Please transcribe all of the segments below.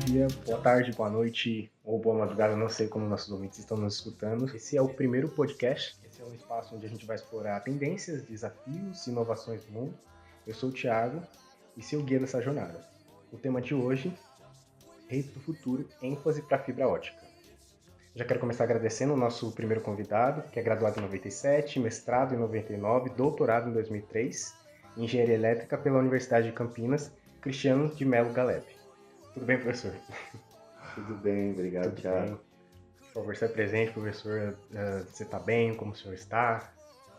dia, boa tarde, boa noite ou boa madrugada, não sei como nossos ouvintes estão nos escutando. Esse é o primeiro podcast, esse é um espaço onde a gente vai explorar tendências, desafios e inovações do mundo. Eu sou o Thiago e seu guia nessa jornada. O tema de hoje, redes do futuro, ênfase para fibra ótica. Já quero começar agradecendo o nosso primeiro convidado, que é graduado em 97, mestrado em 99, doutorado em 2003, em engenharia elétrica pela Universidade de Campinas, Cristiano de Melo Galeb. Tudo bem, professor? Tudo bem, obrigado, Tudo Thiago. bem. Por favor, se apresente, professor. Você está bem? Como o senhor está?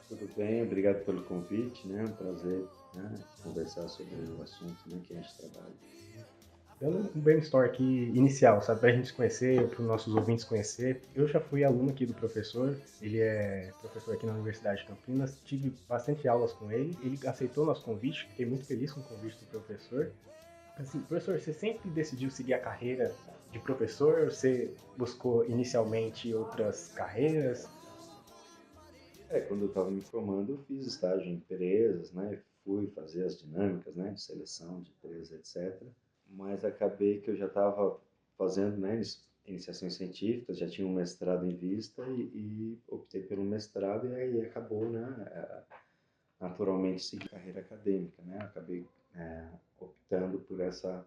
Tudo bem, obrigado pelo convite, né? É um prazer, conversar sobre o assunto, que a gente trabalha. Dando um brainstorm aqui inicial, sabe, para a gente se conhecer, para os nossos ouvintes conhecer. Eu já fui aluno aqui do professor, ele é professor aqui na Universidade de Campinas, tive bastante aulas com ele, ele aceitou nosso convite, fiquei muito feliz com o convite do professor. Assim, professor, você sempre decidiu seguir a carreira de professor ou você buscou inicialmente outras carreiras? Quando eu estava me formando, eu fiz estágio em empresas, né? Fui fazer as dinâmicas, né? De seleção de empresas, etc. Mas acabei que eu já estava fazendo, né? Iniciações científicas, já tinha um mestrado em vista e optei pelo mestrado e aí acabou, né? Naturalmente seguir carreira acadêmica, né? Acabei optando por essa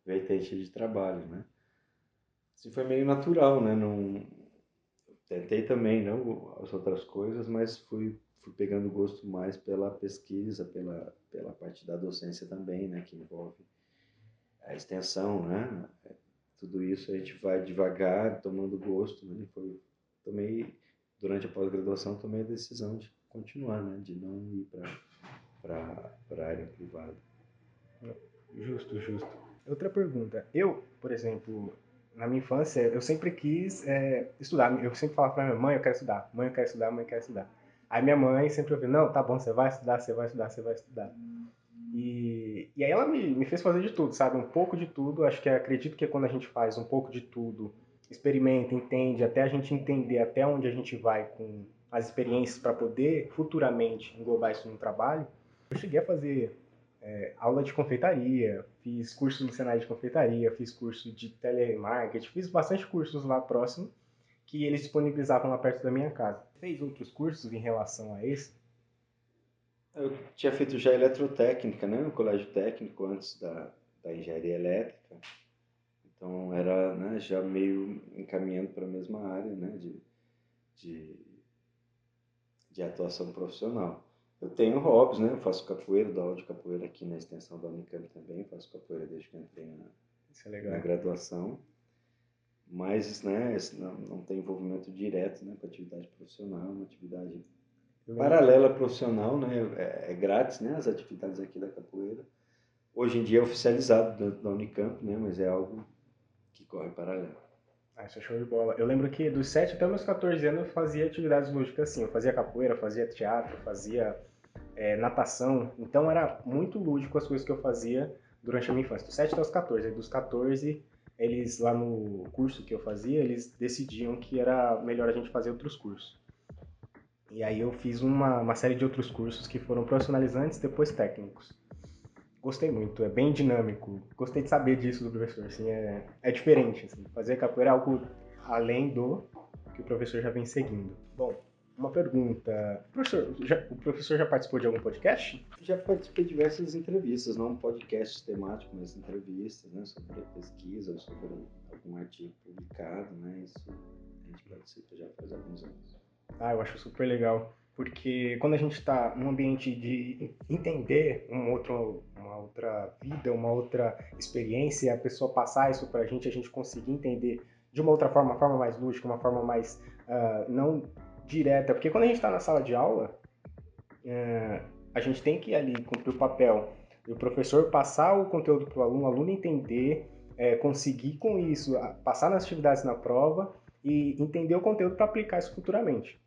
vertente de trabalho, né? Assim, foi meio natural, né? Não tentei também não as outras coisas, mas fui pegando gosto mais pela pesquisa, pela parte da docência também, né? Que envolve a extensão, né? Tudo isso a gente vai devagar, tomando gosto, né? Durante a pós-graduação, tomei a decisão de continuar, né? De não ir para a área privada. Justo. Outra pergunta. Eu, por exemplo, na minha infância, eu sempre quis estudar. Eu sempre falava pra minha mãe, eu quero estudar. Mãe, eu quero estudar, mãe, eu quero estudar. Aí minha mãe sempre ouviu, não, tá bom, você vai estudar, você vai estudar, você vai estudar. E aí ela me fez fazer de tudo, sabe? Um pouco de tudo. Acredito que quando a gente faz um pouco de tudo, experimenta, entende, até a gente entender até onde a gente vai com as experiências para poder futuramente englobar isso no trabalho, eu cheguei a fazer aula de confeitaria, fiz curso no Senai de confeitaria, fiz curso de telemarketing, fiz bastante cursos lá próximo que eles disponibilizavam lá perto da minha casa. Fez outros cursos em relação a esse? Eu tinha feito já eletrotécnica, né, no colégio técnico, antes da engenharia elétrica. Então, era, né, já meio encaminhando para a mesma área, né, de, de atuação profissional. Eu tenho hobbies, né, eu faço capoeira, dou aula de capoeira aqui na extensão da Unicamp também, faço capoeira desde que entrei Isso é legal. na graduação. Mas, né, não tem envolvimento direto, né, com a atividade profissional, uma atividade paralela profissional, né, é grátis, né, as atividades aqui da capoeira. Hoje em dia é oficializado dentro da Unicamp, né, mas é algo que corre paralelo. Isso é show de bola. Eu lembro que dos 7 até meus 14 anos eu fazia atividades lúdicas assim. Eu fazia capoeira, fazia teatro, fazia natação. Então era muito lúdico as coisas que eu fazia durante a minha infância. Dos 7 até os 14. E dos 14, eles lá no curso que eu fazia, eles decidiam que era melhor a gente fazer outros cursos. E aí eu fiz uma série de outros cursos que foram profissionalizantes, depois técnicos. Gostei muito, é bem dinâmico. Gostei de saber disso do professor, assim, é diferente, assim. Fazer capoeira é algo além do que o professor já vem seguindo. Bom, uma pergunta. Professor, o professor já participou de algum podcast? Já participei de diversas entrevistas, não podcasts temáticos, mas entrevistas, né, sobre pesquisa ou sobre algum artigo publicado, né, isso a gente participa já faz alguns anos. Eu acho super legal, porque quando a gente está num ambiente de entender uma outra vida, uma outra experiência, a pessoa passar isso pra gente, a gente conseguir entender de uma outra forma, uma forma mais lúdica, uma forma mais não direta, porque quando a gente está na sala de aula, a gente tem que ali cumprir o papel do professor passar o conteúdo para o aluno entender, conseguir com isso, passar nas atividades na prova e entender o conteúdo para aplicar isso futuramente.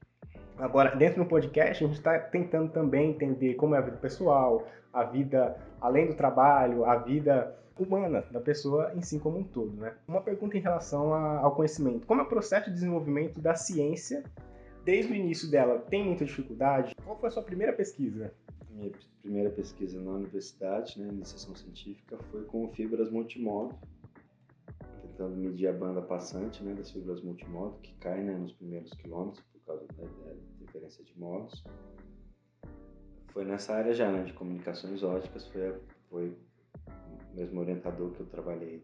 Agora, dentro do podcast, a gente está tentando também entender como é a vida pessoal, a vida além do trabalho, a vida humana da pessoa em si como um todo, né? Uma pergunta em relação ao conhecimento. Como é o processo de desenvolvimento da ciência desde o início dela? Tem muita dificuldade? Qual foi a sua primeira pesquisa Minha primeira pesquisa na universidade, né, iniciação científica, foi com fibras multimodo, tentando medir a banda passante, né, das fibras multimodo, que cai, né, nos primeiros quilômetros por causa da diferença de modos. Foi nessa área já, né, de comunicações óticas, foi o mesmo orientador que eu trabalhei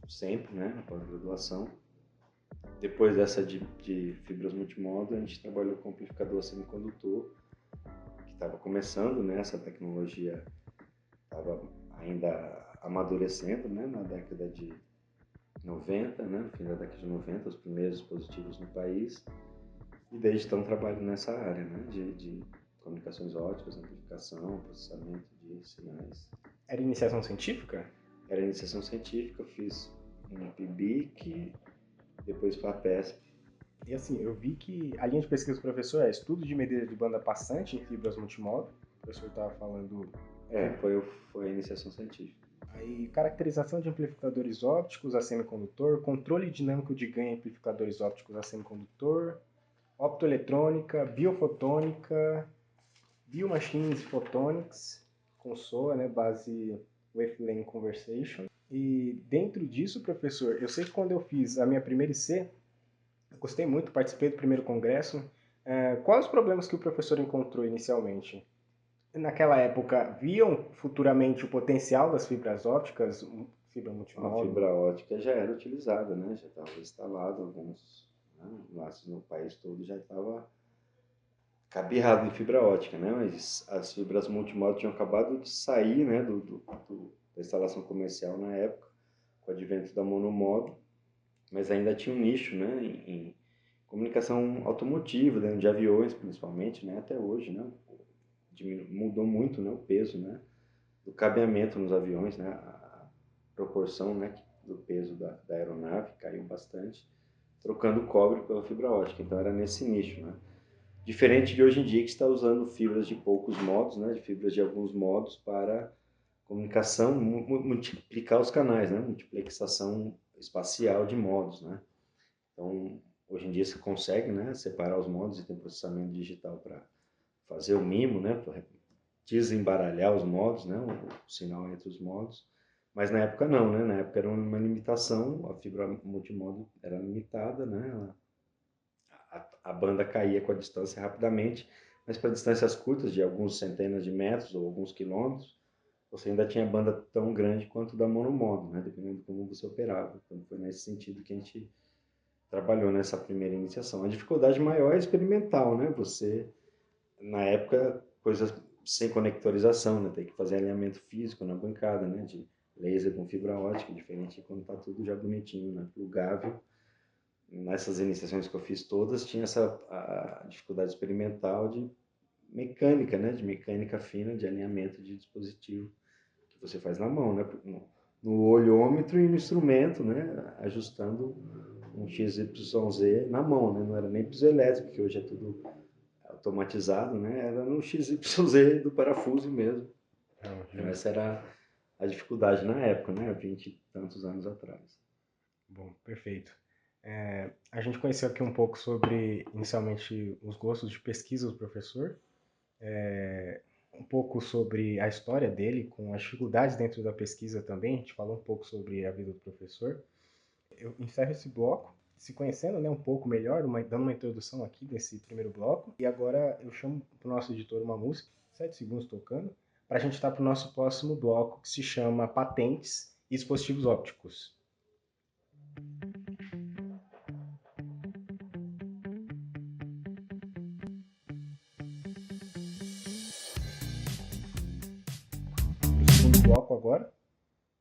sempre, né, na pós-graduação. Depois dessa de fibras multimodo, a gente trabalhou com amplificador semicondutor, que estava começando, né, essa tecnologia estava ainda amadurecendo, né, na década de 90, né, no fim da década de 90, os primeiros dispositivos no país, e desde então trabalho nessa área, né, de comunicações óticas, amplificação, processamento de sinais. Era iniciação científica? Era iniciação científica, eu fiz um PIBIC, depois FAPESP. E assim, eu vi que a linha de pesquisa do professor é estudo de medida de banda passante em fibras multimodo. O professor estava falando... Foi a iniciação científica. Aí, caracterização de amplificadores ópticos a semicondutor, controle dinâmico de ganho em amplificadores ópticos a semicondutor, optoeletrônica, biofotônica, biomachines photonics, com SOA, né, base Wavelength Conversation. E dentro disso, professor, eu sei que quando eu fiz a minha primeira IC, eu gostei muito, participei do primeiro congresso. Quais os problemas que o professor encontrou inicialmente? Naquela época, viam futuramente o potencial das fibras ópticas, fibra A multimóvel? fibra ótica já era utilizada, né? Já estava instalado alguns, né, laços no país todo, já estava cabreado em fibra ótica, né? Mas as fibras multimodo tinham acabado de sair, né, da instalação comercial na época, com o advento da monomodo, mas ainda tinha um nicho, né, em comunicação automotiva, dentro de aviões principalmente, né, até hoje, né? Mudou muito, né, o peso, né, do cabeamento nos aviões, né, a proporção, né, do peso da aeronave caiu bastante, trocando o cobre pela fibra ótica. Então era nesse nicho, né? Diferente de hoje em dia que está usando fibras de poucos modos, né, de fibras de alguns modos para comunicação, multiplicar os canais, né, multiplexação espacial de modos, né. Então hoje em dia você consegue, né, separar os modos e tem processamento digital para fazer o mimo, né, para desembaralhar os modos, né, o sinal entre os modos. Mas na época não, né? Na época era uma limitação, a fibra multimodo era limitada, né? A banda caía com a distância rapidamente, mas para distâncias curtas, de alguns centenas de metros ou alguns quilômetros, você ainda tinha banda tão grande quanto da monomodo, né? Dependendo de como você operava. Então foi nesse sentido que a gente trabalhou nessa primeira iniciação. A dificuldade maior é experimental, né? Você, na época, coisas sem conectorização, né? Tem que fazer alinhamento físico na bancada, né? De laser com fibra ótica, diferente de quando está tudo já bonitinho, né? Plugável. Nessas iniciações que eu fiz todas, tinha a dificuldade experimental de mecânica, né? De mecânica fina, de alinhamento de dispositivo, que você faz na mão, né? No olhômetro e no instrumento, né? Ajustando um XYZ na mão, né? Não era nem piezoelétrico, que hoje é tudo automatizado, né? Era no XYZ do parafuso mesmo. Então essa era a dificuldade na época, né? Há 20 e tantos anos atrás. Bom, perfeito. A gente conheceu aqui um pouco sobre, inicialmente, os gostos de pesquisa do professor, um pouco sobre a história dele, com as dificuldades dentro da pesquisa também, a gente falou um pouco sobre a vida do professor. Eu encerro esse bloco se conhecendo, né, um pouco melhor, dando uma introdução aqui desse primeiro bloco, e agora eu chamo para o nosso editor uma música, 7 segundos tocando, para a gente estar para o nosso próximo bloco, que se chama Patentes e Dispositivos Ópticos. Segundo bloco agora,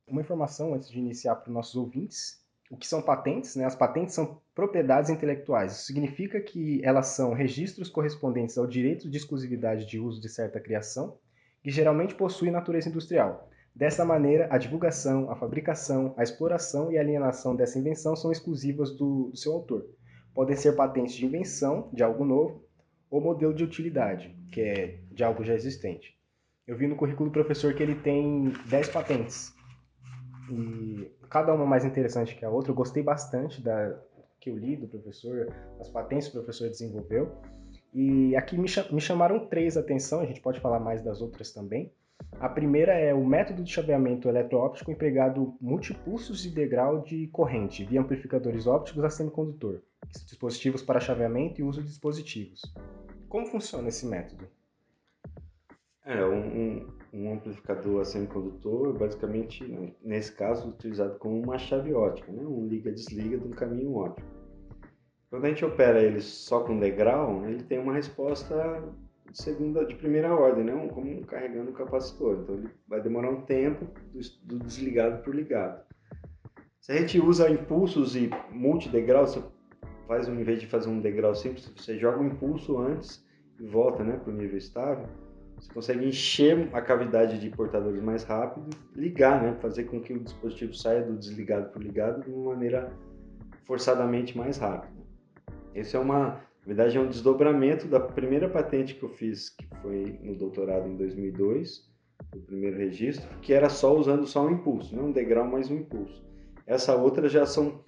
uma informação antes de iniciar para os nossos ouvintes. O que são patentes? Né? As patentes são propriedades intelectuais. Isso significa que elas são registros correspondentes ao direito de exclusividade de uso de certa criação, que geralmente possui natureza industrial. Dessa maneira, a divulgação, a fabricação, a exploração e a alienação dessa invenção são exclusivas do seu autor. Podem ser patentes de invenção, de algo novo, ou modelo de utilidade, que é de algo já existente. Eu vi no currículo do professor que ele tem 10 patentes. E cada uma mais interessante que a outra. Eu gostei bastante da que eu li do professor, as patentes que o professor desenvolveu. E aqui me chamaram três a atenção, a gente pode falar mais das outras também. A primeira é o método de chaveamento eletroóptico empregado multipulsos de degrau de corrente via amplificadores ópticos a semicondutor, dispositivos para chaveamento e uso de dispositivos. Como funciona esse método? Um amplificador a semicondutor, basicamente, nesse caso, utilizado como uma chave ótica, né? Um liga-desliga de um caminho óptico. Quando a gente opera ele só com degrau, ele tem uma resposta de primeira ordem, né? Como carregando o capacitor. Então ele vai demorar um tempo do desligado para o ligado. Se a gente usa impulsos e multidegrau, você faz, ao invés de fazer um degrau simples, você joga um impulso antes e volta, né, para o nível estável. Você consegue encher a cavidade de portadores mais rápido, ligar, né, fazer com que o dispositivo saia do desligado para o ligado de uma maneira forçadamente mais rápida. Esse na verdade, é um desdobramento da primeira patente que eu fiz, que foi no doutorado em 2002, o primeiro registro, que era usando só um impulso, não um degrau, mas um impulso. Essa outra já são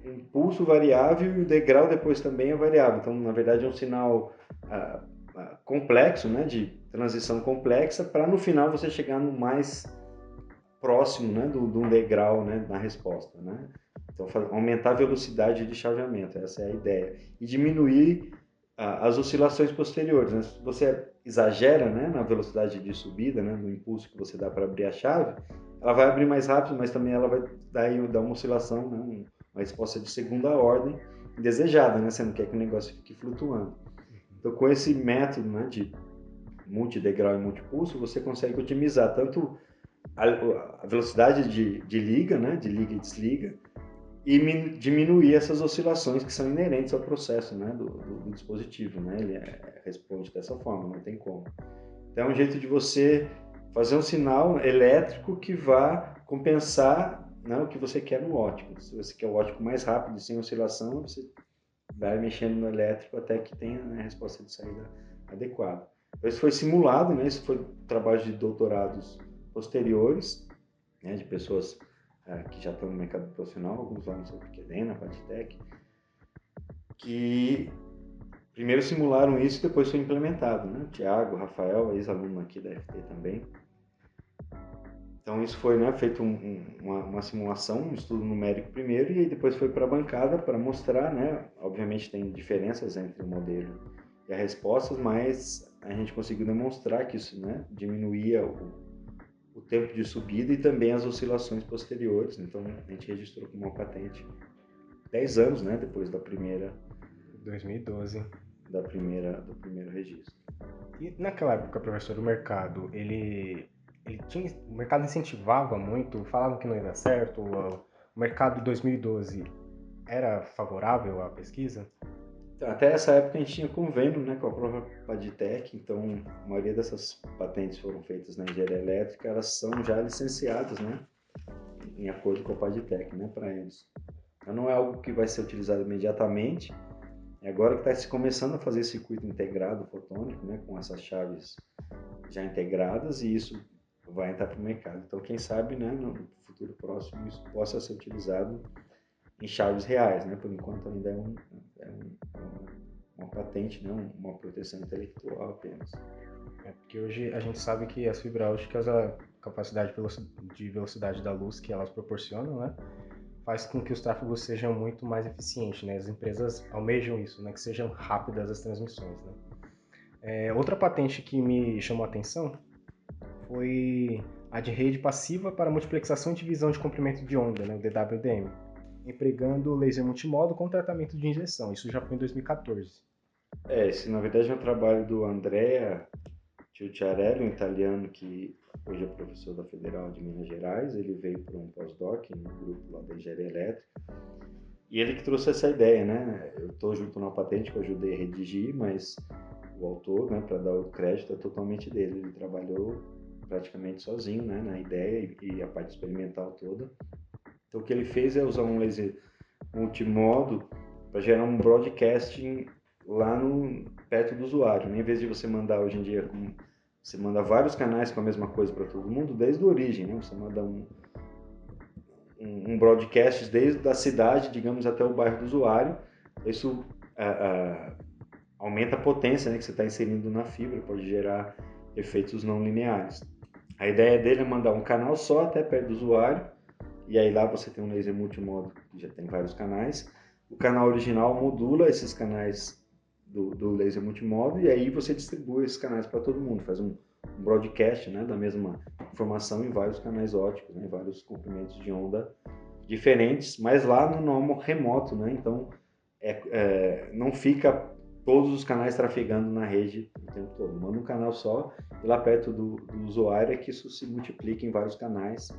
um impulso variável e o degrau depois também é variável. Então, na verdade, é um sinal complexo, né, de transição complexa, para no final você chegar no mais próximo, né, do degrau, né, na resposta, né? Então, aumentar a velocidade de chaveamento, essa é a ideia. E diminuir as oscilações posteriores, né? Se você exagera, né, na velocidade de subida, né, no impulso que você dá para abrir a chave, ela vai abrir mais rápido, mas também ela vai dar uma oscilação, né, uma resposta de segunda ordem indesejada, né? Você não quer que o negócio fique flutuando. Então, com esse método, né, de multidegrau e multipulso, você consegue otimizar tanto a velocidade de liga, né, de liga e desliga, e diminuir essas oscilações que são inerentes ao processo, né, do dispositivo, né? Ele responde dessa forma, não tem como. Então é um jeito de você fazer um sinal elétrico que vá compensar, né, o que você quer no óptico. Se você quer o óptico mais rápido, sem oscilação, você vai mexendo no elétrico até que tenha, né, a resposta de saída adequada. Então, isso foi simulado, né? Isso foi trabalho de doutorados posteriores, né, de pessoas que já estão no mercado profissional, alguns lá no CPQD, na Padtech, que primeiro simularam isso e depois foi implementado, né? O Thiago, o Rafael, ex-aluno aqui da FT também. Então isso foi, né, feito uma simulação, um estudo numérico primeiro, e aí depois foi para a bancada para mostrar, né? Obviamente tem diferenças entre o modelo e as respostas, mas a gente conseguiu demonstrar que isso, né, diminuía o tempo de subida e também as oscilações posteriores. Então a gente registrou como uma patente 10 anos, né, depois da primeira 2012. Do primeiro registro. E naquela época, professor, o mercado, o mercado incentivava muito, falava que não ia dar certo, o mercado de 2012 era favorável à pesquisa? Então, até essa época a gente tinha convênio, né, com a própria Padtech, então a maioria dessas patentes foram feitas na engenharia elétrica, elas são já licenciadas, né, em acordo com a Padtech, né, para eles. Então não é algo que vai ser utilizado imediatamente, é agora que está se começando a fazer circuito integrado fotônico, né, com essas chaves já integradas, e isso vai entrar para o mercado. Então quem sabe, né, no futuro próximo isso possa ser utilizado em chaves reais, né? Por enquanto ainda uma patente, né? Uma proteção intelectual apenas. Porque hoje a gente sabe que as fibras ópticas, a capacidade de velocidade da luz que elas proporcionam, né, faz com que os tráfegos sejam muito mais eficientes, né? As empresas almejam isso, né, que sejam rápidas as transmissões, né? Outra patente que me chamou a atenção foi a de rede passiva para multiplexação e divisão de comprimento de onda, né, o DWDM, empregando laser multimodo com tratamento de injeção. Isso já foi em 2014. Esse na verdade é um trabalho do Andrea Ciucciarelli, um italiano que hoje é professor da Federal de Minas Gerais. Ele veio para um pós-doc no grupo lá da engenharia elétrica. E ele que trouxe essa ideia, né? Eu estou junto na patente que eu ajudei a redigir, mas o autor, né, para dar o crédito, é totalmente dele. Ele trabalhou praticamente sozinho, né, na ideia e a parte experimental toda. Então o que ele fez é usar um laser multimodo para gerar um broadcasting lá perto do usuário, né? Em vez de você mandar hoje em dia, você manda vários canais com a mesma coisa para todo mundo, desde a origem, né? Você manda um broadcast desde a cidade, digamos, até o bairro do usuário. Isso aumenta a potência, né, que você está inserindo na fibra, pode gerar efeitos não lineares. A ideia dele é mandar um canal só até perto do usuário, e aí lá você tem um laser multimodo que já tem vários canais. O canal original modula esses canais do laser multimodo, e aí você distribui esses canais para todo mundo, faz um broadcast, né, da mesma informação em vários canais ópticos, né, vários comprimentos de onda diferentes, mas lá no normal remoto, né, então não fica todos os canais trafegando na rede o tempo todo. Manda um canal só e lá perto do usuário é que isso se multiplica em vários canais,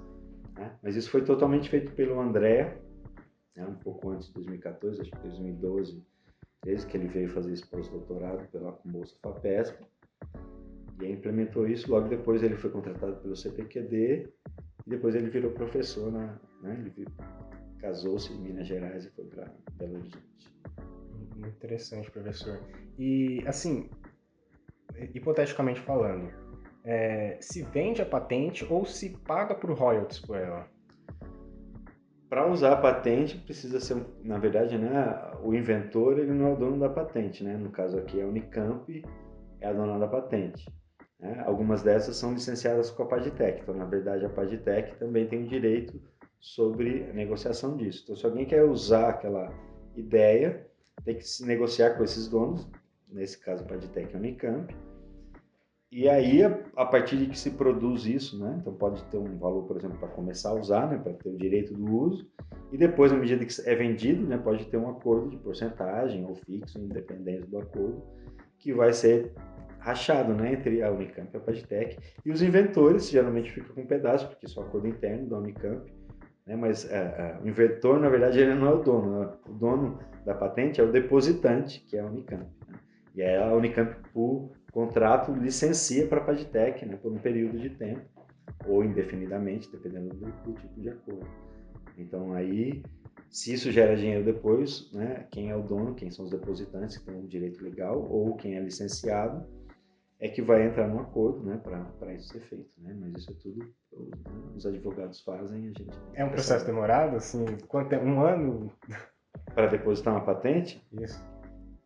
né? Mas isso foi totalmente feito pelo André, né? Um pouco antes de 2014, acho que 2012, desde que ele veio fazer esse pós-doutorado pela bolsa FAPESP, e aí implementou isso. Logo depois ele foi contratado pelo CPQD e depois ele virou professor, né? Ele casou-se em Minas Gerais e foi para Belo Horizonte. Muito interessante, professor. E, assim, hipoteticamente falando, se vende a patente ou se paga por royalties por ela? Para usar a patente precisa ser, na verdade, né, o inventor ele não é o dono da patente, né? No caso aqui a Unicamp é a dona da patente, né? Algumas dessas são licenciadas com a Padtech, então na verdade a Padtech também tem o direito sobre a negociação disso. Então se alguém quer usar aquela ideia, tem que se negociar com esses donos, nesse caso a Padtech e a Unicamp. E aí, a partir de que se produz isso, né? Então pode ter um valor, por exemplo, para começar a usar, né? Para ter o direito do uso. E depois, à medida que é vendido, né? Pode ter um acordo de porcentagem ou fixo, independente do acordo, que vai ser rachado, né? Entre a Unicamp e a Padtech. E os inventores geralmente ficam com um pedaço, porque isso é um acordo interno da Unicamp. Né? Mas o inventor, na verdade, ele não é o dono. Né? O dono da patente é o depositante, que é a Unicamp. Né? E aí a Unicamp, por contrato, licencia para a Padtech, né? Por um período de tempo, ou indefinidamente, dependendo do tipo de acordo. Então aí, se isso gera dinheiro depois, né? Quem é o dono, quem são os depositantes que têm um direito legal, ou quem é licenciado, é que vai entrar num acordo, né, para isso ser feito, né? Mas isso é tudo os advogados fazem, a gente É um fica processo sabendo. demorado, assim, quanto tempo? Um ano? Para depositar uma patente, Isso.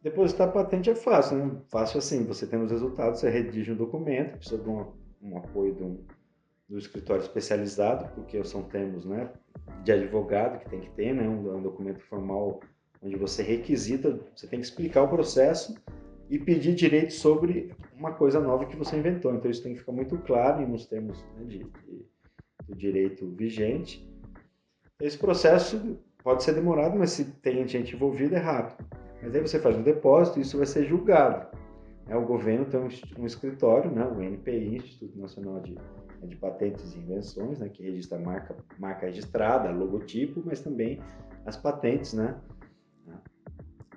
depositar a patente é fácil, né? Fácil assim, você tem os resultados, você redige um documento, precisa de um apoio do escritório especializado, porque são termos, né, de advogado que tem que ter, né, um documento formal onde você requisita, você tem que explicar o processo e pedir direito sobre uma coisa nova que você inventou. Então isso tem que ficar muito claro nos termos, né, do direito vigente. Esse processo pode ser demorado, mas se tem gente envolvida é rápido. Mas aí você faz um depósito e isso vai ser julgado. O governo tem um escritório, né, o INPI, Instituto Nacional de Patentes e Invenções, né, que registra a marca registrada, logotipo, mas também as patentes, né?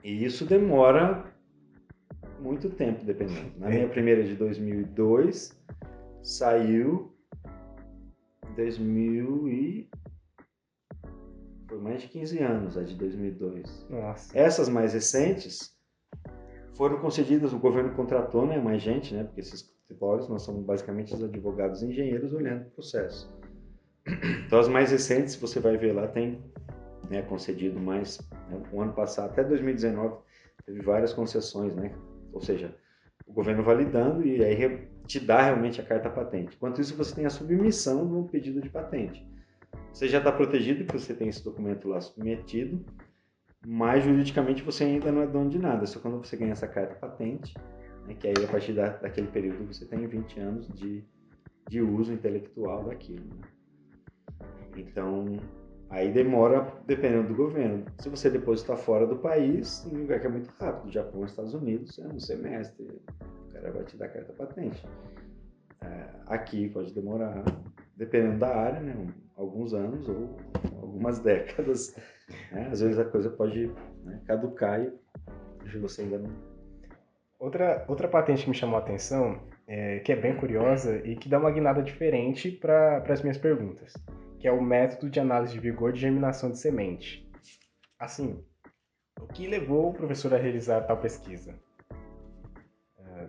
E isso demora muito tempo, dependendo. Na minha primeira de 2002, saiu em 2000 e foi mais de 15 anos, a de 2002. Nossa. Essas mais recentes foram concedidas, o governo contratou, né, mais gente, né, porque esses escritórios, nós somos basicamente os advogados e engenheiros olhando o processo. Então, as mais recentes, você vai ver lá, tem, né, concedido mais, né, o ano passado, até 2019, teve várias concessões, né, ou seja, o governo validando e aí te dá realmente a carta patente. Enquanto isso, você tem a submissão do pedido de patente. Você já está protegido porque você tem esse documento lá submetido, mas juridicamente você ainda não é dono de nada, só quando você ganha essa carta patente, né, que aí a partir daquele período você tem 20 anos de uso intelectual daquilo. Né? Então, aí demora dependendo do governo. Se você depositar fora do país, em um lugar que é muito rápido, Japão, Estados Unidos, é um semestre, o cara vai te dar carta patente. Aqui pode demorar, dependendo da área, né, alguns anos ou algumas décadas. Né? Às vezes a coisa pode, né, caducar e você ainda não... Outra patente que me chamou a atenção, que é bem curiosa e que dá uma guinada diferente para as minhas perguntas, que é o método de análise de vigor de germinação de semente. Assim, o que levou o professor a realizar tal pesquisa?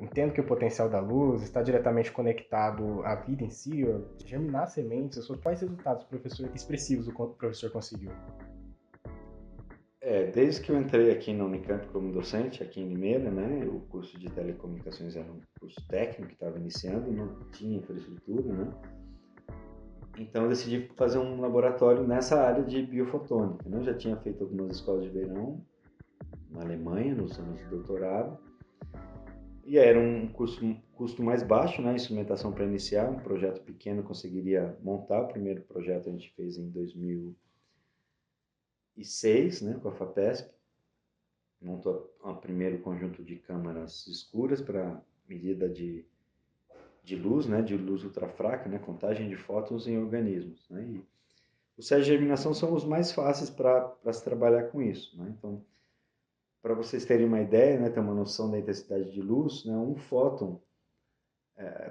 Entendo que o potencial da luz está diretamente conectado à vida em si, germinar sementes. Quais resultados expressivos o professor conseguiu? Desde que eu entrei aqui na Unicamp como docente, aqui em Limeira, né, o curso de telecomunicações era um curso técnico que estava iniciando, não tinha infraestrutura, né, então eu decidi fazer um laboratório nessa área de biofotônica, né, eu já tinha feito algumas escolas de verão na Alemanha, nos anos de doutorado, e era um custo mais baixo, né, instrumentação para iniciar, um projeto pequeno eu conseguiria montar, o primeiro projeto a gente fez em 2006, né, com a FAPESP, montou o primeiro conjunto de câmaras escuras para medida de luz, né, de luz ultrafraca, né, contagem de fótons em organismos. Né, e os testes de germinação são os mais fáceis para se trabalhar com isso. Né, então, para vocês terem uma ideia, né, ter uma noção da intensidade de luz, né, um fóton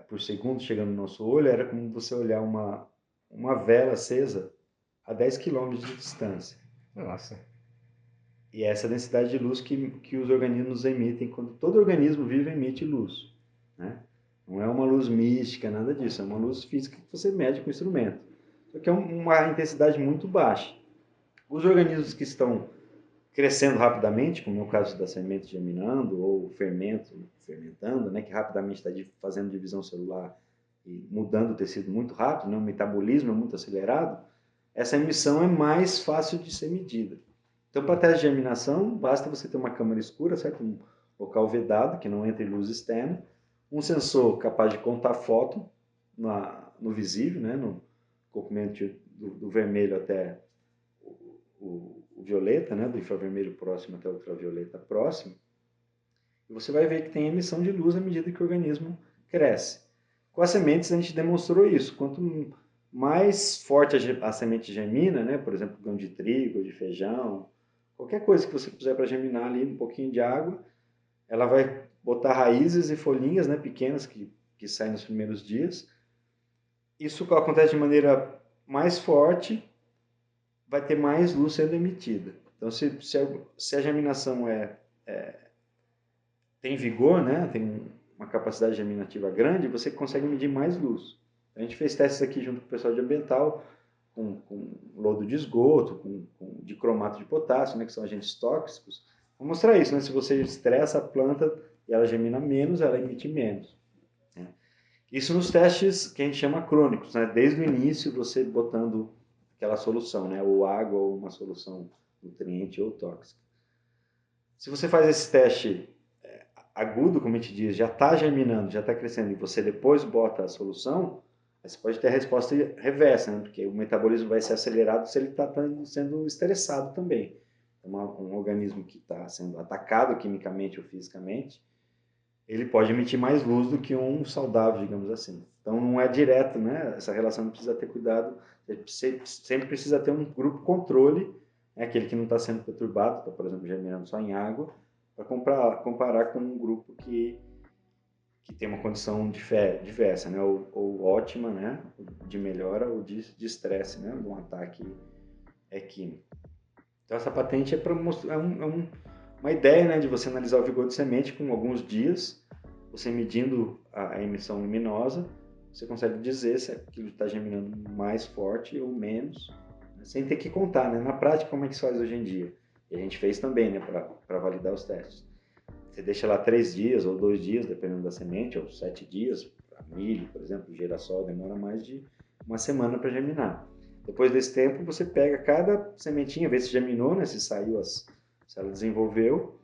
por segundo chegando no nosso olho era como você olhar uma vela acesa a 10 quilômetros de distância. Nossa. E é essa densidade de luz que os organismos emitem, quando todo organismo vivo emite luz. Né? Não é uma luz mística, nada disso, é uma luz física que você mede com o instrumento. Só que é uma intensidade muito baixa. Os organismos que estão crescendo rapidamente, como é o caso da semente germinando ou fermentando, né, que rapidamente está fazendo divisão celular e mudando o tecido muito rápido, né, o metabolismo é muito acelerado, essa emissão é mais fácil de ser medida. Então, para teste de germinação, basta você ter uma câmara escura, certo? Um local vedado, que não entre luz externa, um sensor capaz de contar fóton no visível, né? No comprimento do vermelho até o violeta, né? Do infravermelho próximo até o ultravioleta próximo. E você vai ver que tem emissão de luz à medida que o organismo cresce. Com as sementes, a gente demonstrou isso. Quanto mais forte a semente germina, né? Por exemplo, grão de trigo, de feijão, qualquer coisa que você puser para germinar ali, um pouquinho de água, ela vai botar raízes e folhinhas, né, pequenas que saem nos primeiros dias. Isso acontece de maneira mais forte, vai ter mais luz sendo emitida. Então, se a germinação tem vigor, né, tem uma capacidade germinativa grande, você consegue medir mais luz. A gente fez testes aqui junto com o pessoal de ambiental, com lodo de esgoto, com dicromato de potássio, né, que são agentes tóxicos. Vou mostrar isso, né? Se você estressa a planta e ela germina menos, ela emite menos. Né? Isso nos testes que a gente chama crônicos, né? Desde o início você botando aquela solução, né? Ou água ou uma solução nutriente ou tóxica. Se você faz esse teste agudo, como a gente diz, já está germinando, já está crescendo, e você depois bota a solução, você pode ter a resposta reversa, né? Porque o metabolismo vai ser acelerado se ele está sendo estressado também. Um organismo que está sendo atacado quimicamente ou fisicamente, ele pode emitir mais luz do que um saudável, digamos assim. Então não é direto, né? Essa relação precisa ter cuidado, você sempre precisa ter um grupo controle, né? Aquele que não está sendo perturbado, está, por exemplo, germinando só em água, para comparar com um grupo que tem uma condição diversa, né? Ou ótima, né? De melhora ou de estresse, né? De um ataque químico. Então essa patente é para mostrar uma ideia, né? De você analisar o vigor de semente com alguns dias, você medindo a emissão luminosa, você consegue dizer se aquilo está germinando mais forte ou menos, né? Sem ter que contar, né? Na prática, como é que se faz hoje em dia? E a gente fez também, né? Para validar os testes. Você deixa lá 3 dias ou 2 dias, dependendo da semente, ou 7 dias, para milho, por exemplo, girassol, demora mais de uma semana para germinar. Depois desse tempo, você pega cada sementinha, vê se germinou, né, se saiu, se ela desenvolveu,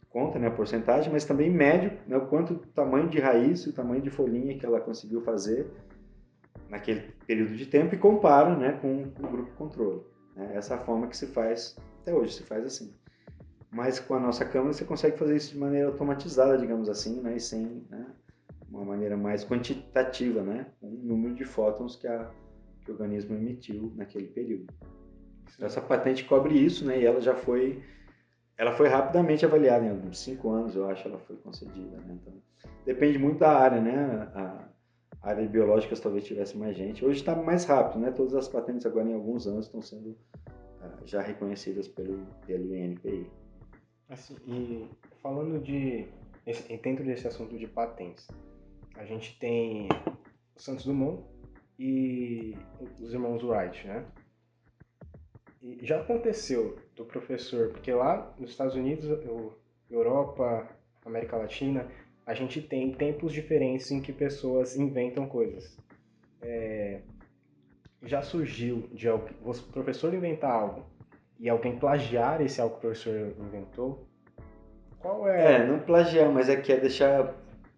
conta, né, a porcentagem, mas também mede, né, o quanto o tamanho de raiz, o tamanho de folhinha que ela conseguiu fazer naquele período de tempo e compara, né, com o grupo controle. Né? Essa é a forma que se faz, até hoje se faz assim. Mas com a nossa câmera você consegue fazer isso de maneira automatizada, digamos assim, né? E sem, né? Uma maneira mais quantitativa, né? Um número de fótons que o organismo emitiu naquele período. Então, essa patente cobre isso, né? E ela foi rapidamente avaliada, em uns 5 anos, eu acho, ela foi concedida, né? Então, depende muito da área, né? A área de biológicas talvez tivesse mais gente. Hoje está mais rápido, né? Todas as patentes agora em alguns anos estão sendo já reconhecidas pelo INPI. Assim, e falando dentro desse assunto de patentes, a gente tem o Santos Dumont e os irmãos Wright, né? E já aconteceu do professor, porque lá nos Estados Unidos, Europa, América Latina, a gente tem tempos diferentes em que pessoas inventam coisas. Já surgiu de o professor inventar algo e alguém plagiar esse algo que o professor inventou? Qual é? Não plagiar, mas é que é deixar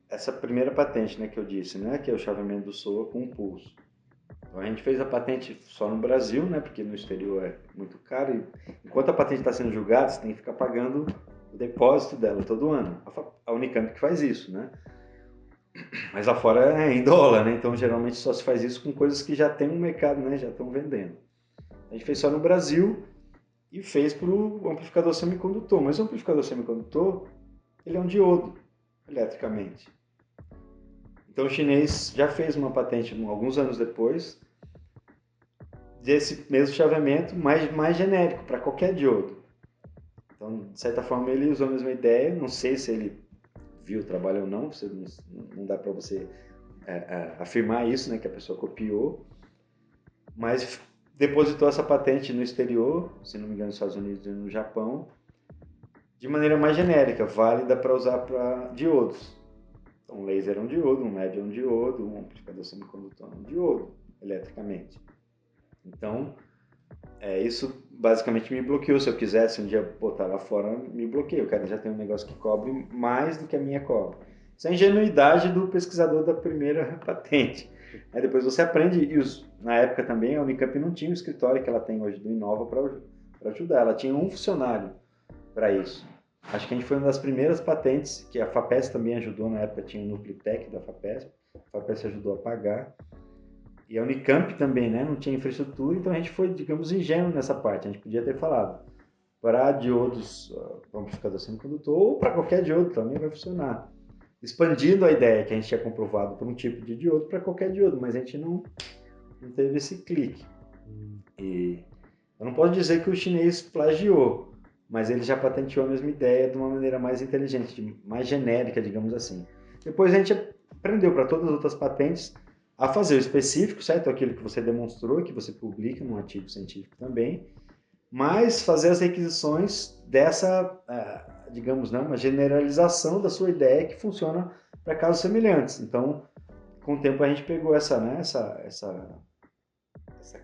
essa primeira patente, né, que eu disse, né, que é o chaveamento do SOA com o pulso. Então a gente fez a patente só no Brasil, né, porque no exterior é muito caro e enquanto a patente está sendo julgada, você tem que ficar pagando o depósito dela todo ano. A Unicamp que faz isso, né? Mas lá fora é em dólar, né? Então geralmente só se faz isso com coisas que já tem um mercado, né? Já estão vendendo. A gente fez só no Brasil e fez para o amplificador semicondutor. Mas o amplificador semicondutor, ele é um diodo, eletricamente. Então o chinês já fez uma patente alguns anos depois desse mesmo chaveamento, mais genérico, para qualquer diodo. Então, de certa forma, ele usou a mesma ideia. Não sei se ele viu o trabalho ou não, não dá para você afirmar isso, né, que a pessoa copiou, mas depositou essa patente no exterior, se não me engano, nos Estados Unidos e no Japão, de maneira mais genérica, válida para usar para diodos. Então, um laser é um diodo, um LED é um diodo, um amplificador semicondutor é um diodo, eletricamente. Então, isso basicamente me bloqueou. Se eu quisesse um dia botar lá fora, me bloqueia. O cara já tem um negócio que cobre mais do que a minha cobre. Isso é a ingenuidade do pesquisador da primeira patente. Aí depois você aprende, e na época também a Unicamp não tinha o escritório que ela tem hoje do Inova para ajudar. Ela tinha um funcionário para isso. Acho que a gente foi uma das primeiras patentes, que a FAPESP também ajudou na época, tinha o Nuclitec da FAPESP. A FAPESP ajudou a pagar. E a Unicamp também, né? Não tinha infraestrutura, então a gente foi, digamos, ingênuo nessa parte. A gente podia ter falado para diodos, amplificador semicondutor, ou para qualquer diodo também vai funcionar. Expandindo a ideia que a gente tinha comprovado para um tipo de diodo para qualquer diodo, mas a gente não teve esse clique. E eu não posso dizer que o chinês plagiou, mas ele já patenteou a mesma ideia de uma maneira mais inteligente, mais genérica, digamos assim. Depois a gente aprendeu para todas as outras patentes a fazer o específico, certo? Aquilo que você demonstrou, que você publica num artigo científico também, mas fazer as requisições dessa, digamos, né, uma generalização da sua ideia que funciona para casos semelhantes. Então, com o tempo a gente pegou essa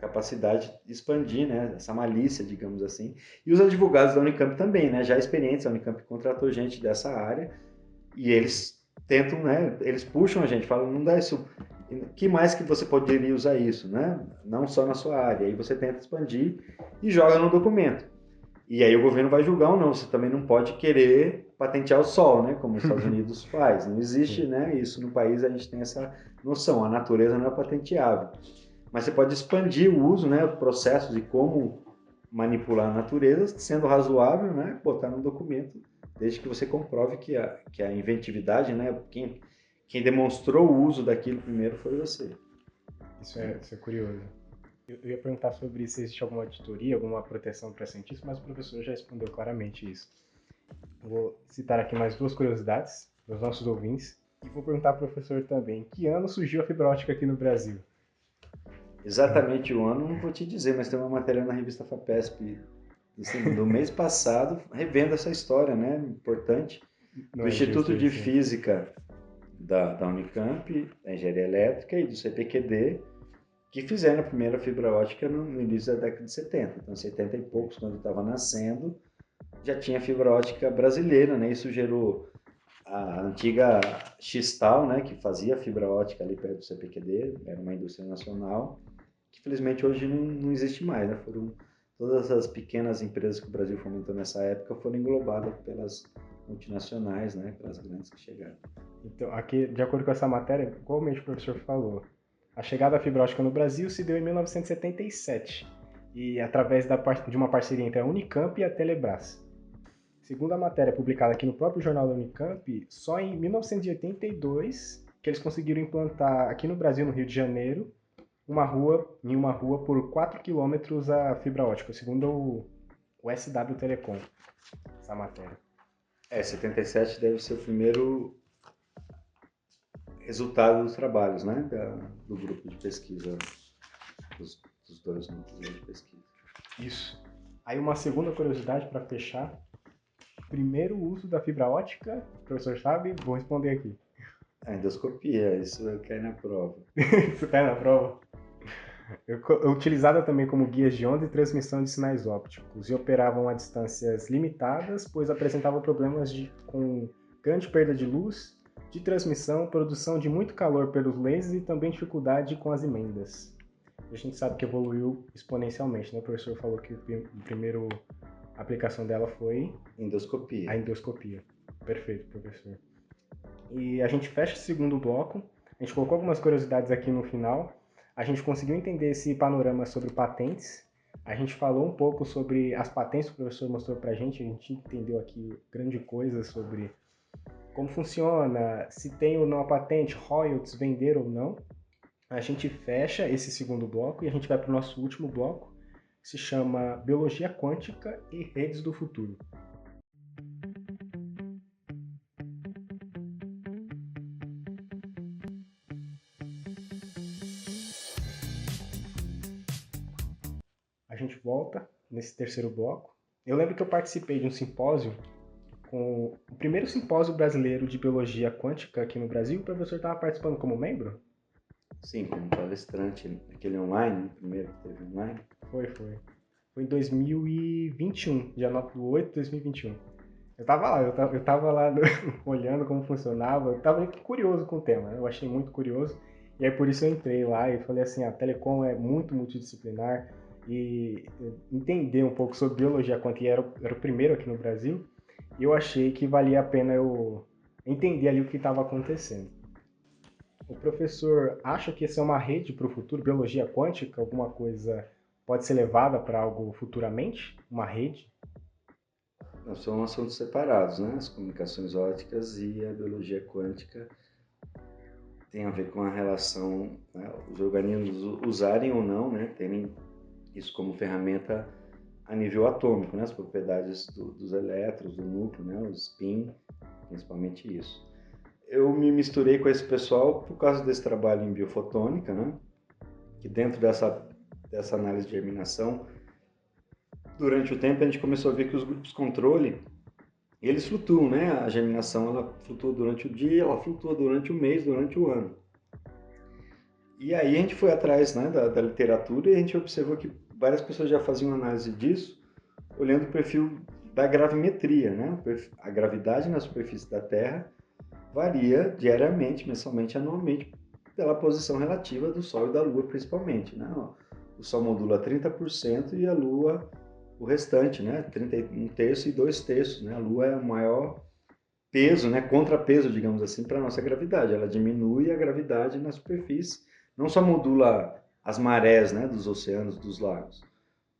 capacidade de expandir, né, essa malícia, digamos assim. E os advogados da Unicamp também, né, já experientes, a Unicamp contratou gente dessa área e eles tentam, né, eles puxam a gente, falam, não dá isso, que mais que você poderia usar isso, né, não só na sua área. Aí você tenta expandir e joga no documento. E aí o governo vai julgar ou não, você também não pode querer patentear o sol, né, como os Estados Unidos faz. Não existe, né, isso no país, a gente tem essa noção, a natureza não é patenteável. Mas você pode expandir o uso, né, o processo de como manipular a natureza, sendo razoável, né, botar no documento, desde que você comprove que a inventividade, né, quem demonstrou o uso daquilo primeiro foi você. Isso é curioso. Eu ia perguntar sobre se existe alguma auditoria, alguma proteção para cientistas, mas o professor já respondeu claramente isso. Vou citar aqui mais duas curiosidades para os nossos ouvintes e vou perguntar para o professor também, em que ano surgiu a fibra ótica aqui no Brasil? Exatamente o ano não vou te dizer, mas tem uma matéria na revista FAPESP do mês passado, revendo essa história, né, importante, Não do é justo Instituto de isso, né? Física da Unicamp, da Engenharia Elétrica e do CPQD, que fizeram a primeira fibra ótica no início da década de 70. Então, 70 e poucos, quando estava nascendo, já tinha fibra ótica brasileira, né? Isso gerou a antiga Xtal, né, que fazia fibra ótica ali perto do CPQD, era uma indústria nacional, que felizmente hoje não existe mais, né? Todas as pequenas empresas que o Brasil fomentou nessa época foram englobadas pelas multinacionais, né, pelas grandes que chegaram. Então, aqui, de acordo com essa matéria, igualmente o professor falou, a chegada da fibra ótica no Brasil se deu em 1977 e através de uma parceria entre a Unicamp e a Telebrás. Segundo a matéria publicada aqui no próprio jornal da Unicamp, só em 1982 que eles conseguiram implantar aqui no Brasil, no Rio de Janeiro, em uma rua por 4 quilômetros a fibra ótica, segundo o SW Telecom, essa matéria. 77 deve ser o primeiro resultado dos trabalhos, né, do grupo de pesquisa, dos dois núcleos de pesquisa. Isso. Aí uma segunda curiosidade para fechar. Primeiro uso da fibra ótica, o professor sabe? Vou responder aqui. A endoscopia, isso cai na prova. Isso cai na prova. Utilizada também como guias de onda e transmissão de sinais ópticos e operavam a distâncias limitadas, pois apresentavam problemas com grande perda de luz, de transmissão, produção de muito calor pelos lasers e também dificuldade com as emendas. A gente sabe que evoluiu exponencialmente, né? O professor falou que a primeira aplicação dela foi Endoscopia. a endoscopia. Perfeito, professor. E a gente fecha o segundo bloco. A gente colocou algumas curiosidades aqui no final. A gente conseguiu entender esse panorama sobre patentes. A gente falou um pouco sobre as patentes que o professor mostrou para a gente entendeu aqui grande coisa sobre como funciona, se tem ou não a patente, royalties, vender ou não. A gente fecha esse segundo bloco e a gente vai para o nosso último bloco, que se chama Biologia Quântica e Redes do Futuro. A gente volta nesse terceiro bloco. Eu lembro que eu participei de um simpósio com o primeiro simpósio brasileiro de biologia quântica aqui no Brasil. O professor estava participando como membro? Sim, como palestrante, aquele online, o primeiro que teve online. Foi. Foi em 2021, dia 8 de 2021. Eu tava lá, eu tava lá olhando como funcionava, eu tava curioso com o tema, né? Eu achei muito curioso. E aí por isso eu entrei lá e falei assim, a telecom é muito multidisciplinar e entender um pouco sobre biologia quântica, era o primeiro aqui no Brasil, e eu achei que valia a pena eu entender ali o que estava acontecendo. O professor acha que isso é uma rede para o futuro, biologia quântica, alguma coisa pode ser levada para algo futuramente? Uma rede? Não, são assuntos separados, né? As comunicações óticas e a biologia quântica tem a ver com a relação, né? Os organismos usarem ou não, né? Terem isso como ferramenta a nível atômico, né? As propriedades dos elétrons, do núcleo, né? O spin, principalmente isso. Eu me misturei com esse pessoal por causa desse trabalho em biofotônica, né? Que dentro dessa análise de germinação, durante o tempo a gente começou a ver que os grupos controle, eles flutuam, né? A germinação, ela flutua durante o dia, ela flutua durante o mês, durante o ano. E aí a gente foi atrás, né, da literatura e a gente observou que várias pessoas já faziam análise disso, olhando o perfil da gravimetria, né? A gravidade na superfície da Terra varia diariamente, mensalmente, anualmente, pela posição relativa do Sol e da Lua, principalmente, né? O Sol modula 30% e a Lua o restante, né? 1 terço e 2 terços, né? A Lua é o maior peso, né? Contrapeso, digamos assim, para a nossa gravidade. Ela diminui a gravidade na superfície, não só modula as marés, né? Dos oceanos, dos lagos,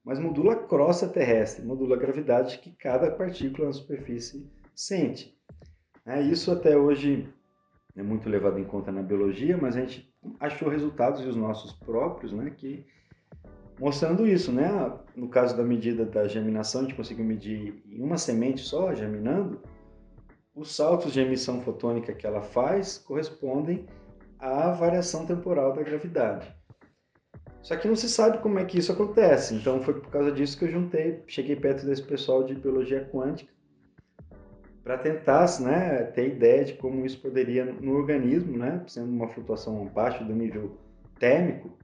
mas modula a crosta terrestre, modula a gravidade que cada partícula na superfície sente. Isso até hoje é muito levado em conta na biologia, mas a gente achou resultados e os nossos próprios, né, que mostrando isso, né? No caso da medida da germinação, a gente conseguiu medir em uma semente só, germinando, os saltos de emissão fotônica que ela faz correspondem à variação temporal da gravidade. Só que não se sabe como é que isso acontece, então foi por causa disso que eu cheguei perto desse pessoal de biologia quântica, para tentar, né, ter ideia de como isso poderia no organismo, né, sendo uma flutuação abaixo do nível térmico,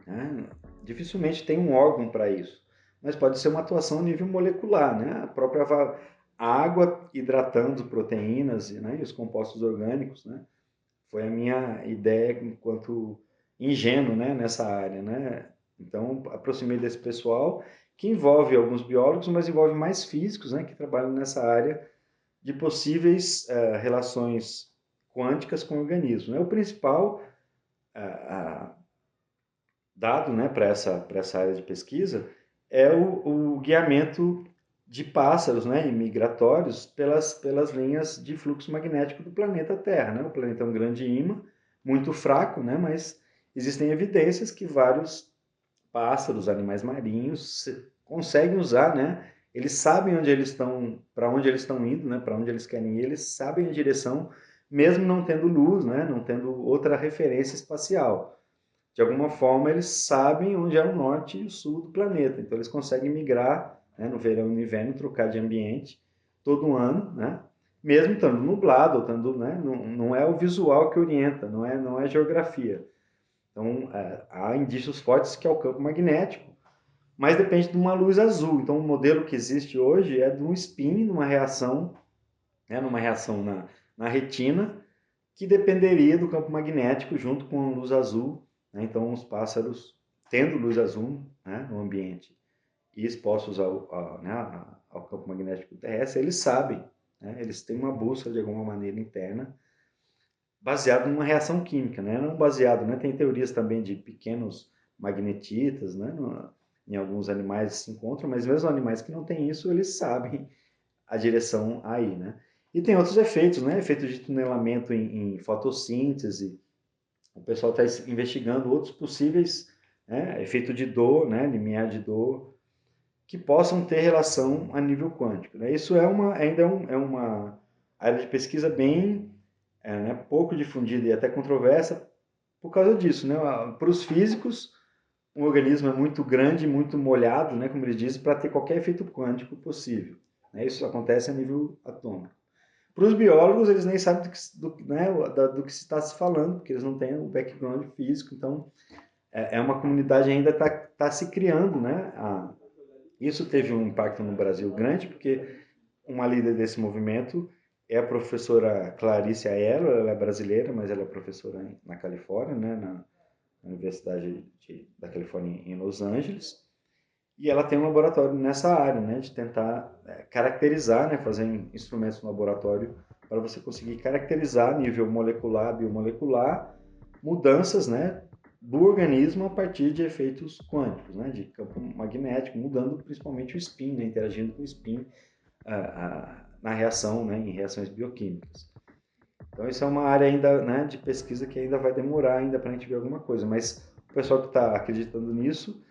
né, dificilmente tem um órgão para isso, mas pode ser uma atuação a nível molecular, né, a própria água hidratando proteínas, né, e os compostos orgânicos, né, foi a minha ideia enquanto ingênuo, né, nessa área, né. Então aproximei desse pessoal que envolve alguns biólogos, mas envolve mais físicos, né, que trabalham nessa área de possíveis relações quânticas com o organismo. O principal dado, né, para essa área de pesquisa é o guiamento de pássaros, né, migratórios pelas linhas de fluxo magnético do planeta Terra. Né? O planeta é um grande ímã, muito fraco, né, mas existem evidências que vários pássaros, animais marinhos conseguem usar, né? Eles sabem onde eles estão, para onde eles estão indo, né? Para onde eles querem ir, eles sabem a direção, mesmo não tendo luz, né? Não tendo outra referência espacial. De alguma forma, eles sabem onde é o norte e o sul do planeta, então eles conseguem migrar né, no verão e no inverno, trocar de ambiente todo ano, né? Mesmo estando nublado, estando, né, não é o visual que orienta, não é a geografia. Então, há indícios fortes que é o campo magnético, mas depende de uma luz azul. Então, o modelo que existe hoje é de um spin, numa reação na retina, que dependeria do campo magnético junto com a luz azul. Né? Então, os pássaros, tendo luz azul, né, no ambiente e expostos ao campo magnético terrestre, eles sabem, né? Eles têm uma bússola de alguma maneira interna, baseado numa reação química, né? Não baseado, né? Tem teorias também de pequenos magnetitas, né? Em alguns animais se encontram, mas mesmo animais que não têm isso, eles sabem a direção aí, né? E tem outros efeitos, né? Efeito de tunelamento em fotossíntese. O pessoal está investigando outros possíveis, né? Efeito de dor, né? Limiar de dor, que possam ter relação a nível quântico, né? Isso é uma área de pesquisa bem, né, pouco difundida e até controversa por causa disso, né? Para os físicos, um organismo é muito grande, muito molhado, né, como eles dizem, para ter qualquer efeito quântico possível. Né? Isso acontece a nível atômico. Para os biólogos, eles nem sabem do que se está se falando, porque eles não têm o background físico, então é uma comunidade ainda está se criando, né? Isso teve um impacto no Brasil grande, porque uma líder desse movimento é a professora Clarice Aelo, ela é brasileira, mas ela é professora na Califórnia, né, na Universidade da Califórnia em Los Angeles, e ela tem um laboratório nessa área, né, de tentar caracterizar, né, fazer instrumentos no laboratório para você conseguir caracterizar a nível molecular, biomolecular, mudanças, né, do organismo a partir de efeitos quânticos, né, de campo magnético, mudando principalmente o spin, né, interagindo com o spin na reação, né, em reações bioquímicas. Então isso é uma área ainda, né, de pesquisa que ainda vai demorar ainda para a gente ver alguma coisa, mas o pessoal que está acreditando nisso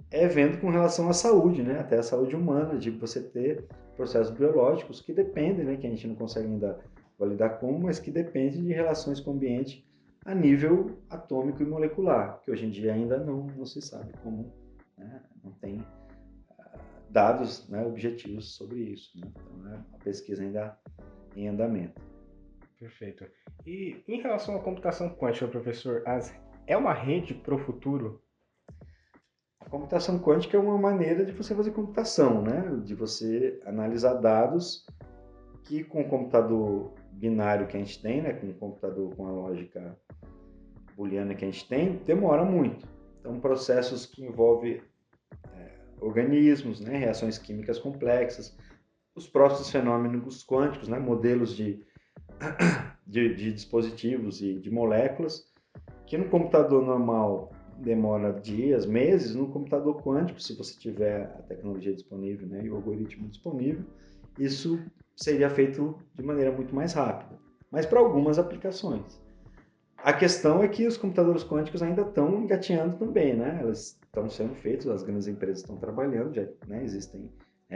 é vendo com relação à saúde, né, até a saúde humana, de você ter processos biológicos que dependem, né, que a gente não consegue ainda validar como, mas que dependem de relações com o ambiente a nível atômico e molecular, que hoje em dia ainda não se sabe como, né, não tem dados, né, objetivos sobre isso. Né? Então, é uma pesquisa ainda em andamento. Perfeito. E em relação à computação quântica, professor, é uma rede para o futuro? A computação quântica é uma maneira de você fazer computação, né? De você analisar dados que com o computador binário que a gente tem, né? Com o computador com a lógica booleana que a gente tem, demora muito. Então, processos que envolvem organismos, né? Reações químicas complexas, os próprios fenômenos quânticos, né? Modelos de dispositivos e de moléculas, que no computador normal demora dias, meses, no computador quântico, se você tiver a tecnologia disponível, né, e o algoritmo disponível, isso seria feito de maneira muito mais rápida, mas para algumas aplicações. A questão é que os computadores quânticos ainda estão engatinhando também, né? Elas estão sendo feitos, as grandes empresas estão trabalhando, já, né, existem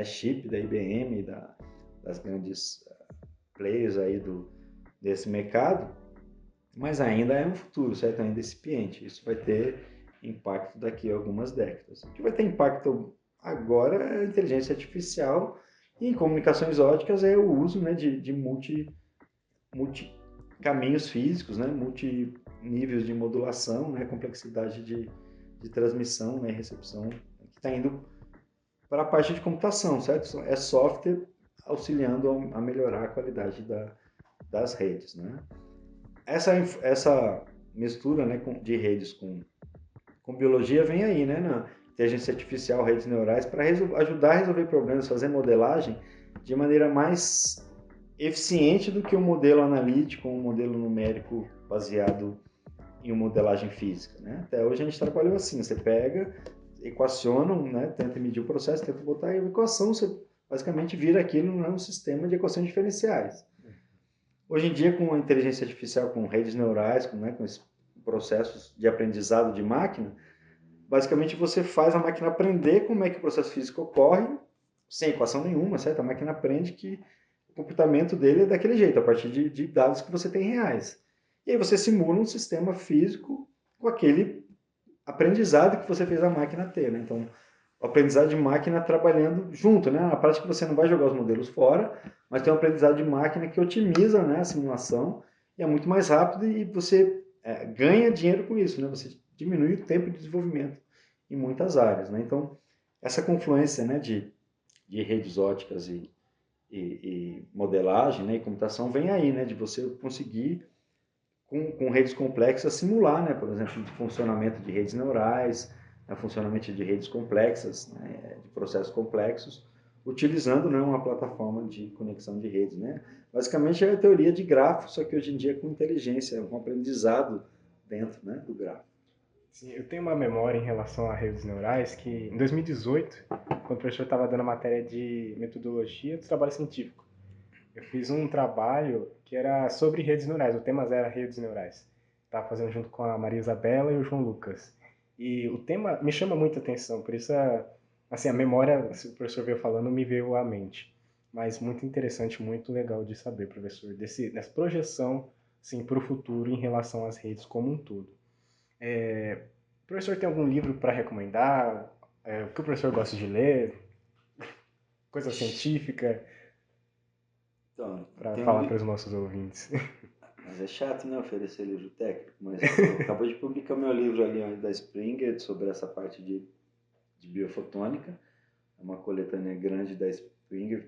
chip da IBM, das grandes players aí desse mercado, mas ainda é um futuro, certo? Ainda é incipiente. Isso vai ter impacto daqui a algumas décadas. O que vai ter impacto agora é a inteligência artificial e em comunicações óticas é o uso, né, de multi caminhos físicos, né, multi níveis de modulação, né, complexidade de transmissão, né, recepção, que está indo para a parte de computação, certo? É software auxiliando a melhorar a qualidade das redes, né? Essa mistura, né, de redes com biologia vem aí, né, na inteligência artificial, redes neurais, para ajudar a resolver problemas, fazer modelagem de maneira mais eficiente do que um modelo analítico, um modelo numérico baseado em uma modelagem física. Né? Até hoje a gente trabalhou assim, você pega, equaciona, né, tenta medir o processo, tenta botar a equação, você basicamente vira aquilo num sistema de equações diferenciais. Hoje em dia, com a inteligência artificial, com redes neurais, com esses processos de aprendizado de máquina, basicamente você faz a máquina aprender como é que o processo físico ocorre, sem equação nenhuma, certo? A máquina aprende que o comportamento dele é daquele jeito, a partir de dados que você tem reais. E aí você simula um sistema físico com aquele aprendizado que você fez a máquina ter, né? Então, o aprendizado de máquina trabalhando junto, né? Na prática você não vai jogar os modelos fora, mas tem um aprendizado de máquina que otimiza, né, a simulação e é muito mais rápido e você ganha dinheiro com isso, né? Você diminui o tempo de desenvolvimento em muitas áreas, né? Então, essa confluência, né, de redes óticas e modelagem, né, e computação vem aí, né, de você conseguir com redes complexas simular, né, por exemplo, o funcionamento de redes neurais, né, funcionamento de redes complexas, né, de processos complexos, utilizando, né, uma plataforma de conexão de redes, né. Basicamente é a teoria de grafo, só que hoje em dia com inteligência, com aprendizado dentro, né, do grafo. Sim, eu tenho uma memória em relação a redes neurais que, em 2018, quando o professor estava dando a matéria de metodologia do trabalho científico, eu fiz um trabalho que era sobre redes neurais, o tema era redes neurais. Estava fazendo junto com a Maria Isabela e o João Lucas. E o tema me chama muita atenção, por isso assim, a memória, se o professor veio falando, me veio à mente. Mas muito interessante, muito legal de saber, professor, dessa projeção assim, para o futuro em relação às redes como um todo. O professor tem algum livro para recomendar? O que o professor gosta de ler? Coisa científica Então, para tem falar para os nossos ouvintes. Mas é chato, né, oferecer livro técnico, mas acabou de publicar meu livro ali da Springer sobre essa parte de biofotônica, é uma coletânea grande da Springer,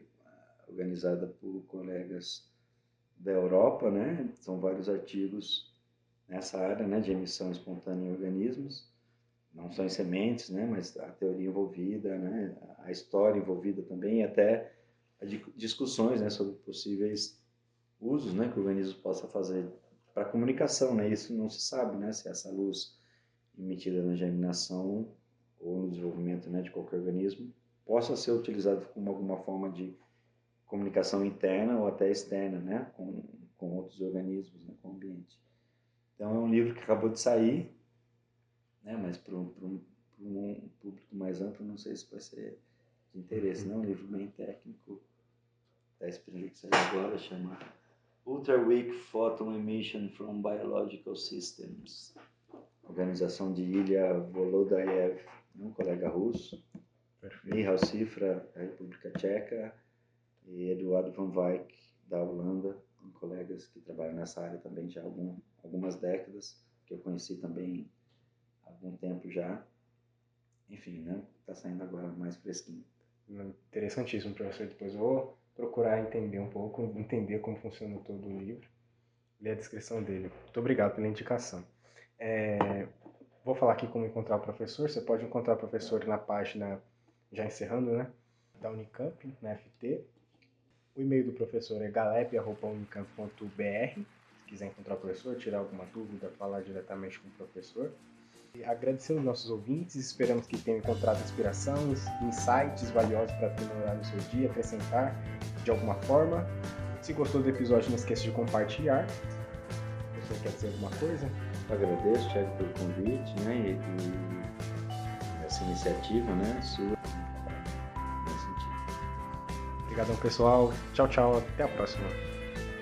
organizada por colegas da Europa, né, são vários artigos nessa área, né, de emissão espontânea em organismos, não só em sementes, né, mas a teoria envolvida, né, a história envolvida também, e até discussões, né, sobre possíveis usos, né, que o organismo possa fazer para comunicação, né? Isso não se sabe, né, se essa luz emitida na germinação ou no desenvolvimento, né, de qualquer organismo possa ser utilizada como alguma forma de comunicação interna ou até externa, né, com outros organismos, né, com o ambiente. Então é um livro que acabou de sair, né, mas para um público mais amplo não sei se vai ser de interesse, né? Um livro bem técnico da Springer que saiu agora, chama Ultra Weak Photon Emission from Biological Systems. Organização de Ilya Volodayev, um colega russo, Michal Cifra, da República Tcheca, e Eduardo van Wyk, da Holanda, colegas que trabalham nessa área também já há algumas décadas, que eu conheci também há algum tempo já. Enfim, né? Está saindo agora mais fresquinho. Interessantíssimo, professor. Depois eu vou procurar entender um pouco, entender como funciona todo o livro, ler a descrição dele. Muito obrigado pela indicação. Vou falar aqui como encontrar o professor. Você pode encontrar o professor na página, já encerrando, né, da Unicamp, na FT. O e-mail do professor é galep@unicamp.br. Se quiser encontrar o professor, tirar alguma dúvida, falar diretamente com o professor. E agradecendo aos nossos ouvintes, esperamos que tenham encontrado inspiração, insights valiosos para aprimorar no seu dia, acrescentar de alguma forma. Se gostou do episódio, não esqueça de compartilhar. O professor quer dizer alguma coisa? Eu agradeço, Thiago, pelo convite, né, e essa iniciativa, né, sua. Obrigadão, pessoal. Tchau, tchau. Até a próxima.